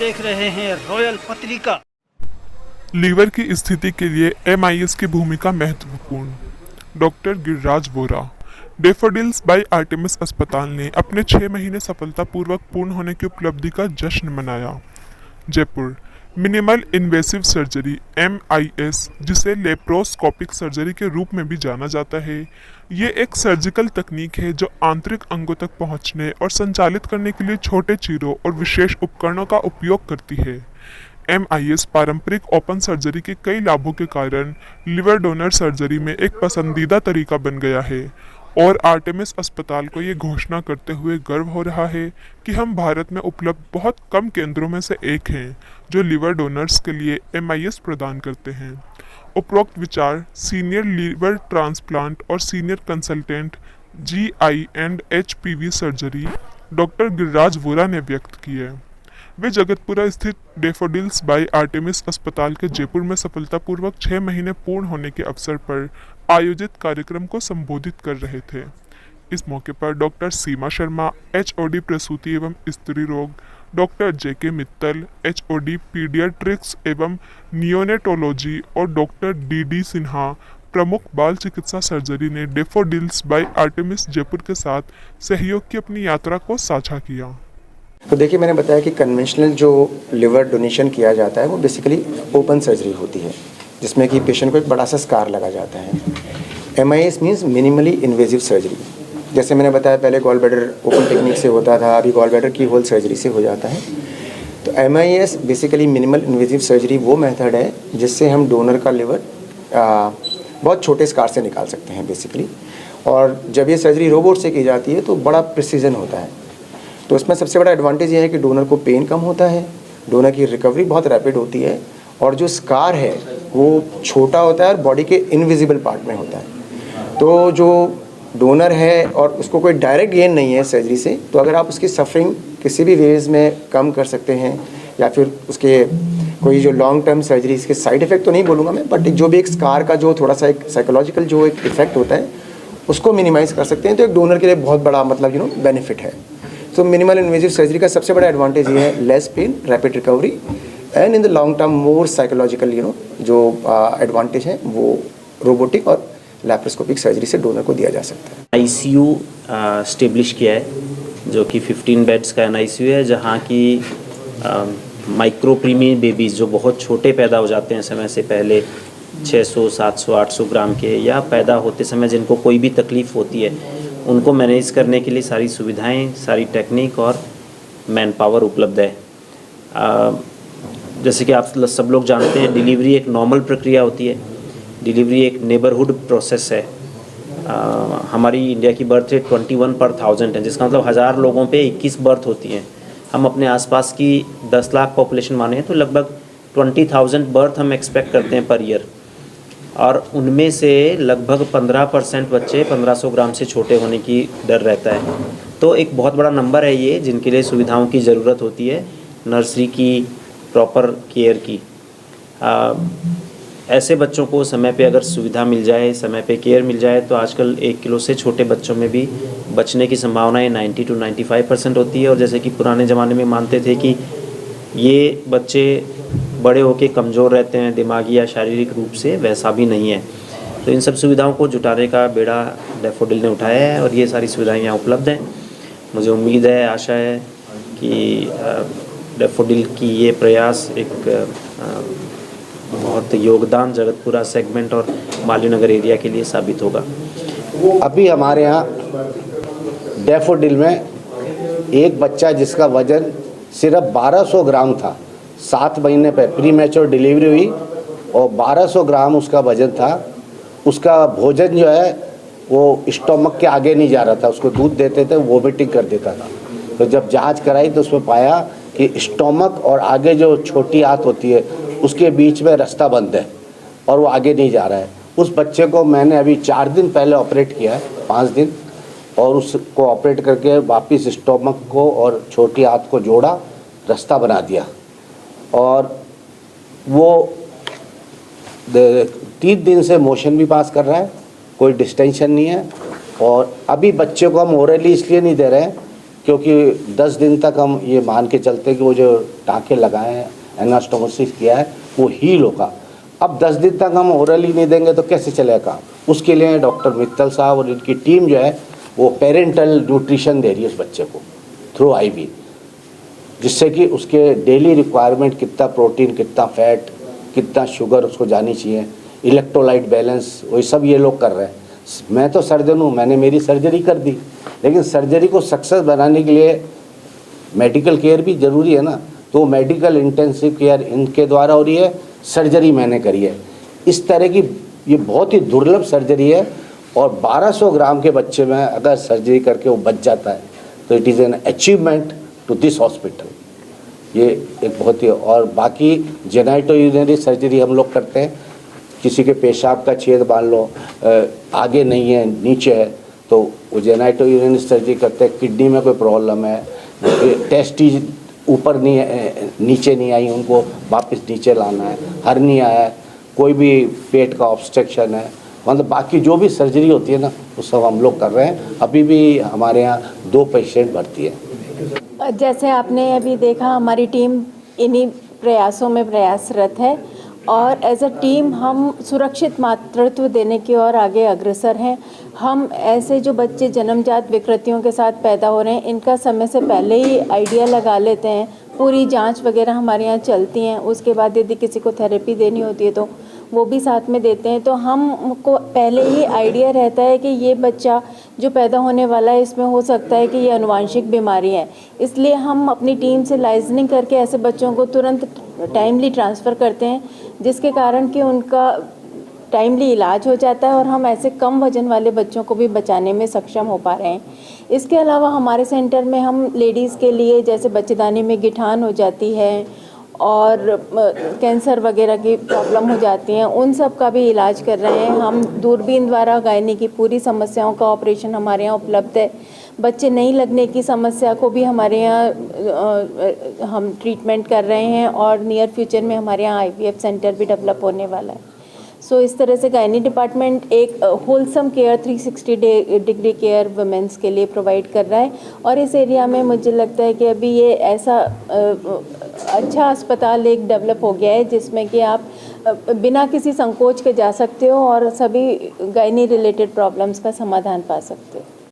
देख रहे हैं रॉयल पत्रिका। लीवर की स्थिति के लिए एमआईएस की भूमिका महत्वपूर्ण। Doctor Giriraj Vora. Daffodils by Artemis अस्पताल ने अपने 6 महीने सफलतापूर्वक पूर्ण होने की उपलब्धि का जश्न मनाया। Jaipur. Minimal invasive surgery MIS, जिसे लेप्रोस्कोपिक सर्जरी के रूप में भी जाना जाता है, ये एक सर्जिकल तकनीक है जो आंतरिक अंगों तक पहुंचने और संचालित करने के लिए छोटे चीरों और विशेष उपकरणों का उपयोग करती है। एमआईएस पारंपरिक ओपन सर्जरी के कई लाभों के कारण लिवर डोनर सर्जरी में एक पसंदीदा तरीका बन गया है, और आर्टेमिस अस्पताल को ये घोषणा करते हुए गर्व हो रहा है कि हम भारत में उपलब्ध बहुत कम केंद्रों में से एक हैं जो लिवर डोनर्स के लिए एमआईएस प्रदान करते हैं। उपरोक्त विचार सीनियर लीवर ट्रांसप्लांट और senior consultant GI and HPV surgery doctor Giriraj Vora ने व्यक्त किए। वे जगतपुरा स्थित डैफोडिल्स बाय आर्टेमिस अस्पताल के जयपुर में सफलतापूर्वक 6 महीने पूर्ण होने के अवसर पर आयोजित कार्यक्रम को संबोधित कर रहे थे। इस मौके पर डॉक्टर सीमा शर्मा, एचओडी प्रसूति एवं स्त्री रोग, डॉक्टर जेके मित्तल, एचओडी पीडियाट्रिक्स एवं नियोनेटोलॉजी, और डॉक्टर डीडी सिन्हा, प्रमुख बाल चिकित्सा सर्जरी, ने डैफोडिल्स बाय आर्टेमिस जयपुर के साथ सहयोग की अपनी यात्रा को साझा किया। तो देखिए, मैंने बताया कि कन्वेंशनल जो लिवर डोनेशन किया जाता है वो बेसिकली ओपन सर्जरी होती है, जिसमें कि पेशेंट को एक बड़ा सा स्कार लगा जाता है। MIS means minimally invasive surgery. जैसे मैंने बताया, पहले गॉल ब्लैडर ओपन टेक्निक से होता था, अभी गॉल ब्लैडर की होल सर्जरी से हो जाता है। तो MIS basically minimal invasive surgery वो मेथड है जिससे हम डोनर का लिवर बहुत छोटे स्कार से निकाल सकते हैं बेसिकली। और जब ये सर्जरी रोबोट से की जाती है तो बड़ा प्रिसीजन होता है। तो इसमें सबसे बड़ा एडवांटेज ये है कि डोनर को पेन कम होता है, डोनर की रिकवरी बहुत रैपिड होती है, और जो स्कार है वो छोटा होता है और बॉडी के इनविजिबल पार्ट में होता है। तो जो डोनर है और उसको कोई डायरेक्ट गेन नहीं है सर्जरी से, तो अगर आप उसकी सफरिंग किसी भी वेज में कम कर सकते हैं, या फिर उसके कोई जो लॉन्ग टर्म सर्जरी, इसके साइड इफेक्ट तो नहीं बोलूँगा मैं, बट जो भी एक स्कार का जो थोड़ा सा एक साइकोलॉजिकल जो एक इफेक्ट होता है उसको मिनिमाइज़ कर सकते हैं, तो एक डोनर के लिए बहुत बड़ा मतलब बेनिफिट है। तो मिनिमल इन्वेजिव सर्जरी का सबसे बड़ा एडवांटेज ये है less pain, rapid recovery, and in the long term more psychological जो एडवांटेज है वो रोबोटिक और लैप्रोस्कोपिक सर्जरी से डोनर को दिया जा सकता है। आईसीयू स्टेब्लिश किया है, जो कि 15 बेड्स का एनआईसीयू है, जहाँ की माइक्रो प्रीमी बेबीज़ जो बहुत छोटे पैदा हो जाते हैं समय से पहले, 600, 700, 800 ग्राम के, या पैदा होते समय जिनको कोई भी तकलीफ़ होती है, उनको मैनेज करने के लिए सारी सुविधाएं, सारी टेक्निक और मैन पावर उपलब्ध है। जैसे कि आप सब लोग जानते हैं, डिलीवरी एक नॉर्मल प्रक्रिया होती है, डिलीवरी एक नेबरहुड प्रोसेस है। हमारी इंडिया की बर्थ रेट 21 पर 1000 है, जिसका मतलब 1000 लोगों पे 21 बर्थ होती हैं। हम अपने आसपास की 10 लाख पॉपुलेशन माने तो लगभग 20,000 बर्थ हम एक्सपेक्ट करते हैं पर ईयर, और उनमें से लगभग 15% बच्चे 1500 ग्राम से छोटे होने की डर रहता है। तो एक बहुत बड़ा नंबर है ये, जिनके लिए सुविधाओं की ज़रूरत होती है, नर्सरी की, प्रॉपर केयर की। ऐसे बच्चों को समय पे अगर सुविधा मिल जाए, समय पे केयर मिल जाए, तो आजकल 1 किलो से छोटे बच्चों में भी बचने की संभावनाएं 90 to 95% होती है। और जैसे कि पुराने ज़माने में मानते थे कि ये बच्चे बड़े होकर कमज़ोर रहते हैं दिमागी या शारीरिक रूप से, वैसा भी नहीं है। तो इन सब सुविधाओं को जुटाने का बेड़ा डैफोडिल ने उठाया है, और ये सारी सुविधाएं यहाँ उपलब्ध हैं। मुझे उम्मीद है, आशा है कि डैफोडिल की ये प्रयास एक बहुत योगदान जगतपुरा सेगमेंट और मालीनगर एरिया के लिए साबित होगा। अभी हमारे यहाँ डैफोडिल में एक बच्चा जिसका वज़न सिर्फ 1200 ग्राम था, 7 महीने पे प्री मैच्योर डिलीवरी हुई और 1200 ग्राम उसका वज़न था। उसका भोजन जो है वो स्टोमक के आगे नहीं जा रहा था, उसको दूध देते थे वोमिटिंग कर देता था। तो जब जांच कराई तो उसमें पाया कि स्टोमक और आगे जो छोटी आंत होती है उसके बीच में रास्ता बंद है और वो आगे नहीं जा रहा है। उस बच्चे को मैंने अभी 4 दिन पहले ऑपरेट किया है, 5 दिन, और उसको ऑपरेट करके वापस स्टोमक को और छोटी आंत को जोड़ा, रास्ता बना दिया, और वो 3 दिन से मोशन भी पास कर रहा है, कोई डिस्टेंशन नहीं है। और अभी बच्चे को हम ओरली इसलिए नहीं दे रहे हैं क्योंकि 10 दिन तक हम ये मान के चलते कि वो जो टाँके लगाए हैं, एनास्टोमोसिस किया है, वो हील होगा। अब 10 दिन तक हम ओरली नहीं देंगे तो कैसे चलेगा काम। उसके लिए डॉक्टर मित्तल साहब और इनकी टीम जो है वो पेरेंटल न्यूट्रिशन दे रही है उस बच्चे को थ्रू आईवी, जिससे कि उसके डेली रिक्वायरमेंट कितना प्रोटीन, कितना फैट, कितना शुगर उसको जानी चाहिए, इलेक्ट्रोलाइट बैलेंस, वही सब ये लोग कर रहे हैं। मैं तो सर्जन हूँ, मैंने मेरी सर्जरी कर दी, लेकिन सर्जरी को सक्सेस बनाने के लिए मेडिकल केयर भी ज़रूरी है ना। तो मेडिकल इंटेंसिव केयर इनके द्वारा हो रही है, सर्जरी मैंने करी है। इस तरह की ये बहुत ही दुर्लभ सर्जरी है और 1200 ग्राम के बच्चे में अगर सर्जरी करके वो बच जाता है तो it is an achievement to this hospital. ये एक बहुत ही, और बाकी जेनाइटो यूरिनरी सर्जरी हम लोग करते हैं। किसी के पेशाब का छेद मान लो आगे नहीं है, नीचे है, तो वो जेनाइटो यूरिनरी सर्जरी करते हैं। किडनी में कोई प्रॉब्लम है, टेस्टिज ऊपर नहीं है, नीचे नहीं आई, उनको वापस नीचे लाना है, हर्निया है, कोई भी पेट का ऑब्स्ट्रक्शन है, मतलब बाकी जो भी सर्जरी होती है ना वो सब हम लोग कर रहे हैं। अभी भी हमारे यहाँ 2 पेशेंट भर्ती है। जैसे आपने अभी देखा, हमारी टीम इन्हीं प्रयासों में प्रयासरत है और एज अ टीम हम सुरक्षित मातृत्व देने की ओर आगे अग्रसर हैं। हम ऐसे जो बच्चे जन्मजात विकृतियों के साथ पैदा हो रहे हैं, इनका समय से पहले ही आइडिया लगा लेते हैं। पूरी जांच वगैरह हमारे यहाँ चलती हैं। उसके बाद यदि किसी को थेरेपी देनी होती है तो वो भी साथ में देते हैं। तो हमको पहले ही आइडिया रहता है कि ये बच्चा जो पैदा होने वाला है, इसमें हो सकता है कि ये आनुवांशिक बीमारी है। इसलिए हम अपनी टीम से लाइजनिंग करके ऐसे बच्चों को तुरंत टाइमली ट्रांसफ़र करते हैं, जिसके कारण कि उनका टाइमली इलाज हो जाता है और हम ऐसे कम वजन वाले बच्चों को भी बचाने में सक्षम हो पा रहे हैं। इसके अलावा हमारे सेंटर में हम लेडीज़ के लिए, जैसे बच्चेदानी में गिठान हो जाती है और कैंसर वगैरह की प्रॉब्लम हो जाती हैं, उन सब का भी इलाज कर रहे हैं। हम दूरबीन द्वारा गायनी की पूरी समस्याओं का ऑपरेशन हमारे यहाँ उपलब्ध है। बच्चे नहीं लगने की समस्या को भी हमारे यहाँ हम ट्रीटमेंट कर रहे हैं और नियर फ्यूचर में हमारे यहाँ IVF सेंटर भी डेवलप होने वाला है। सो इस तरह से गायनी डिपार्टमेंट एक wholesome care 360 degree care women's के लिए प्रोवाइड कर रहा है। और इस एरिया में मुझे लगता है कि अभी ये ऐसा अच्छा अस्पताल एक डेवलप हो गया है जिसमें कि आप बिना किसी संकोच के जा सकते हो और सभी गायनी रिलेटेड प्रॉब्लम्स का समाधान पा सकते हो।